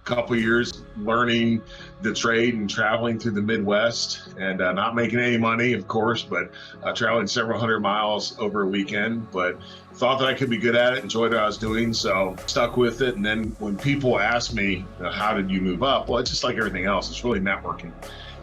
couple years learning the trade and traveling through the Midwest and not making any money, of course, but traveling several hundred miles over a weekend. But thought that I could be good at it, enjoyed what I was doing, so stuck with it. And then when people ask me, how did you move up? Well, it's just like everything else. It's really networking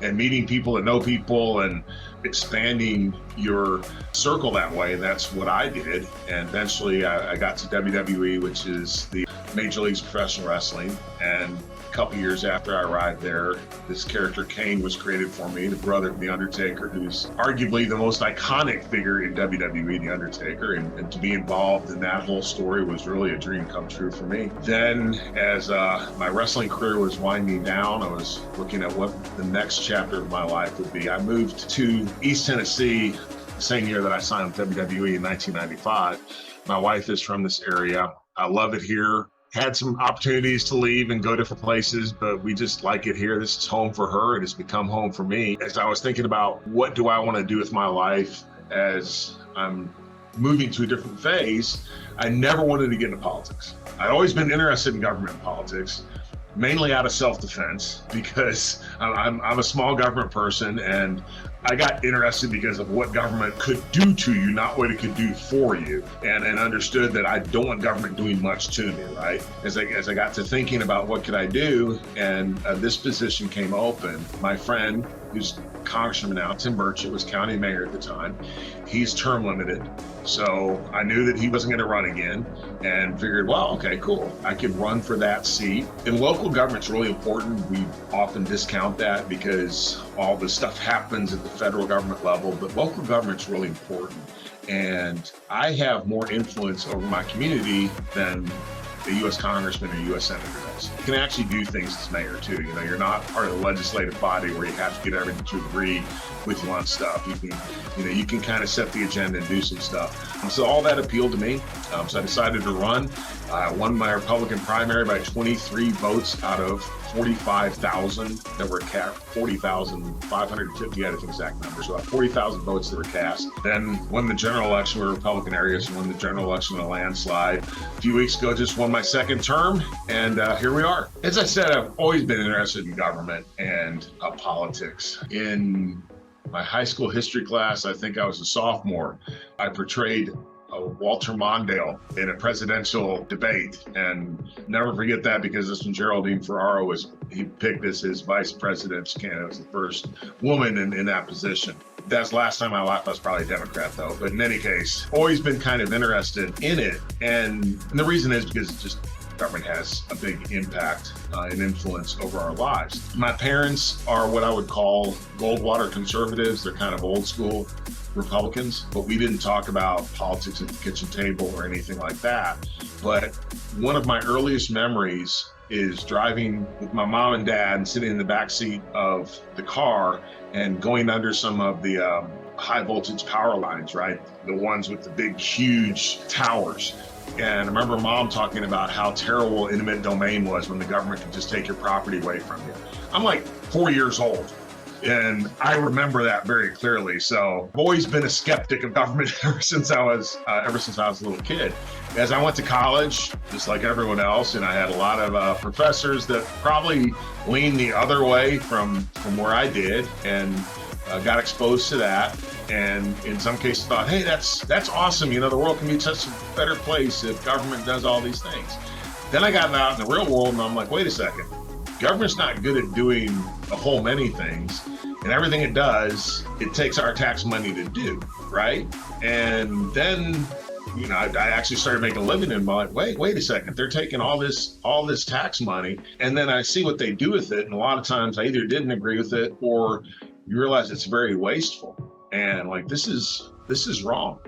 and meeting people that know people and expanding your circle that way. And that's what I did. And eventually I got to WWE, which is the Major League's professional wrestling. And a couple years after I arrived there, this character Kane was created for me, the brother of The Undertaker, who's arguably the most iconic figure in WWE, The Undertaker. And to be involved in that whole story was really a dream come true for me. Then as my wrestling career was winding down, I was looking at what the next chapter of my life would be. I moved to East Tennessee the same year that I signed with WWE in 1995. My wife is from this area. I love it here. Had some opportunities to leave and go different places, but we just like it here. This is home for her. It has become home for me. As I was thinking about what do I want to do with my life as I'm moving to a different phase, I never wanted to get into politics. I'd always been interested in government politics, mainly out of self-defense, because I'm a small government person, and I got interested because of what government could do to you, not what it could do for you, and understood that I don't want government doing much to me, right? As I got to thinking about what could I do, and this position came open, my friend, who's congressman now, Tim Burchett, was county mayor at the time. He's term limited. So I knew that he wasn't going to run again and figured, well, okay, cool. I could run for that seat. And local government's really important. We often discount that because all this stuff happens at the federal government level, but local government's really important. And I have more influence over my community than the U.S. congressman or U.S. senator does. You can actually do things as mayor too. You know, you're not part of the legislative body where you have to get everything to agree with you on stuff. You can kind of set the agenda and do some stuff. So all that appealed to me. So I decided to run. I won my Republican primary by 23 votes out of 45,000 that were cast, 40,550, I think exact numbers, so about 40,000 votes that were cast. Then won the general election, we're Republican areas, won the general election in a landslide. A few weeks ago, just won my second term, and here we are. As I said, I've always been interested in government and politics. In my high school history class, I think I was a sophomore, I portrayed Walter Mondale in a presidential debate, and never forget that because this one Geraldine Ferraro he picked as his vice president's candidate. Was the first woman in that position. That's the last time I laughed. I was probably a Democrat though, but in any case, always been kind of interested in it, and the reason is because it's just government has a big impact and influence over our lives. My parents are what I would call Goldwater conservatives. They're kind of old school Republicans, but we didn't talk about politics at the kitchen table or anything like that. But one of my earliest memories is driving with my mom and dad and sitting in the back seat of the car and going under some of the high voltage power lines, right? The ones with the big, huge towers. And I remember mom talking about how terrible eminent domain was when the government could just take your property away from you. I'm like 4 years old, and I remember that very clearly. So I've always been a skeptic of government ever since I was a little kid. As I went to college, just like everyone else, and I had a lot of professors that probably leaned the other way from where I did, and got exposed to that. And in some cases thought, hey, that's awesome. You know, the world can be such a better place if government does all these things. Then I got out in the real world and I'm like, wait a second, government's not good at doing a whole many things. And everything it does, it takes our tax money to do, right? And then, you know, I actually started making a living and I'm like, wait a second, they're taking all this tax money, and then I see what they do with it. And a lot of times I either didn't agree with it, or you realize it's very wasteful. And like, this is wrong.